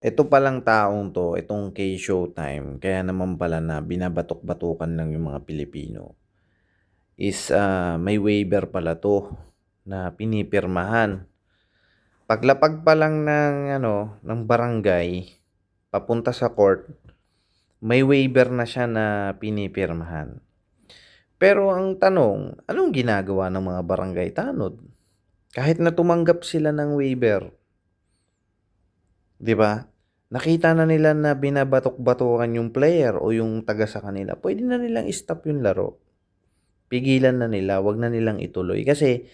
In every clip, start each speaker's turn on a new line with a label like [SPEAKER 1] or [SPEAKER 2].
[SPEAKER 1] Eto palang taong 'to, itong kay Showtime, kaya naman pala na binabatok-batukan lang yung mga Pilipino is, may waiver pala 'to na pinipirmahan. Paglapag pa lang ng ano, ng barangay papunta sa court, may waiver na siya na pinipirmahan. Pero ang tanong, anong ginagawa ng mga barangay tanod? Kahit na tumanggap sila ng waiver, 'di ba? Nakita na nila na binabatok-batukan yung player o yung taga sa kanila, puwede na nilang i-stop yung laro. Pigilan na nila, 'wag na nilang ituloy. Kasi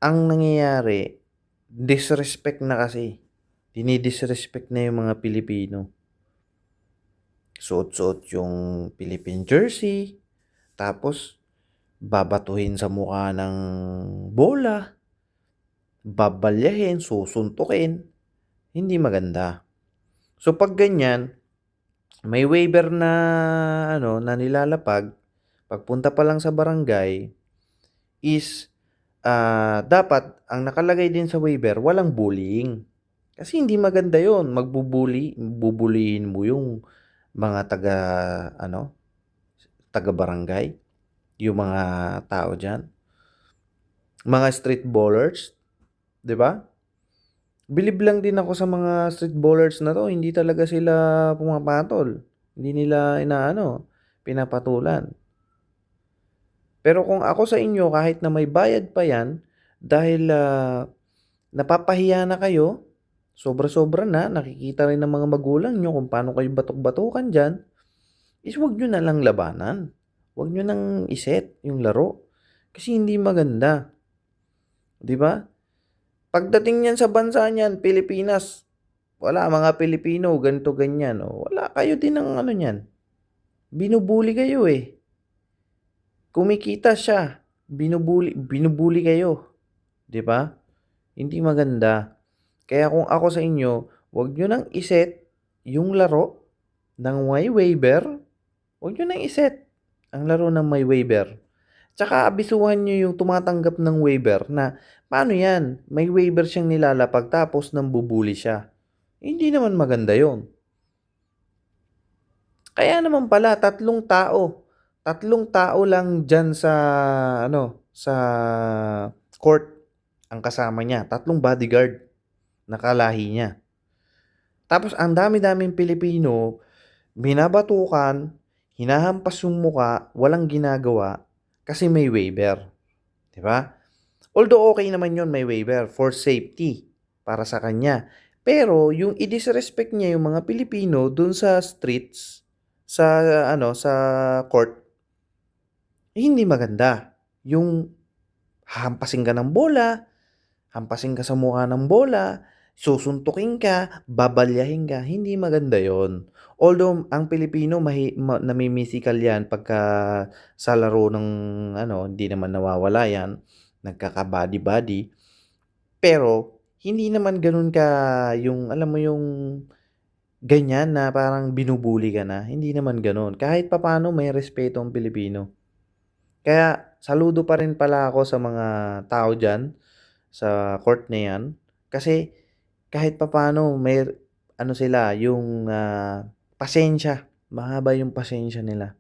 [SPEAKER 1] ang nangyayari, disrespect na kasi. Dini-disrespect na yung mga Pilipino. Suot-suot yung Philippine jersey, tapos babatuhin sa mukha ng bola, babalyahin, susuntukin, hindi maganda. So 'pag ganyan, may waiver na ano, na nilalapag, pagpunta pa lang sa barangay is, dapat ang nakalagay din sa waiver walang bullying. Kasi hindi maganda yon, bubulihin mo yung mga taga-ano, taga-barangay, yung mga tao diyan, mga street ballers, 'di ba? Bilib lang din ako sa mga street ballers na 'to, hindi talaga sila pumapatol, hindi nila inaano, pinapatulan. Pero kung ako sa inyo kahit na may bayad pa 'yan dahil, napapahiya na kayo, sobra-sobra na, nakikita rin ng mga magulang niyo kung paano kayo batok-batukan diyan, is 'wag niyo na lang labanan. 'Wag niyo nang i-set yung laro, kasi hindi maganda, 'di ba? Pagdating niyan sa bansa niyan, Pilipinas, wala mga Pilipino ganito ganyan, oh, wala kayo din ng ano niyan, binubully kayo, eh. Kumikita siya, binubully kayo, 'di ba? Hindi maganda. Kaya kung ako sa inyo, 'wag niyo nang i-set yung laro ng may waiver, 'wag niyo nang i-set ang laro ng may waiver. Tsaka abisuhan niyo yung tumatanggap ng waiver na, paano 'yan, may waiver siyang nilalapag tapos nambubully siya. Hindi naman maganda 'yon. Kaya naman pala tatlong tao lang diyan sa ano, sa court ang kasama niya, tatlong bodyguard na kalahi niya. Tapos ang dami-daming Pilipino, binabatukan, hinahampas yung mukha, walang ginagawa kasi may waiver, 'di ba? Although okey naman 'yun, may waiver for safety para sa kanya. Pero yung i-disrespect niya yung mga Pilipino dun sa streets, sa ano, sa court, hindi maganda. Yung hahampasin ka ng bola, hampasin ka sa mukha ng bola, susuntukin ka, babalyahin ka, hindi maganda yon. Although ang Pilipino nami-physical 'yan pagka sa laro ng ano, hindi naman nawawala 'yan, nagkaka-body-body. Pero hindi naman gano'n ka yung alam mo yung ganyan na parang binubully ka na, hindi naman gano'n. Kahit papaano may respeto ang Pilipino. Kaya saludo pa rin pala ako sa mga tao diyan, sa court na 'yan, kasi kahit papaano may ano sila, yung, pasensya, mahaba yung pasensya nila.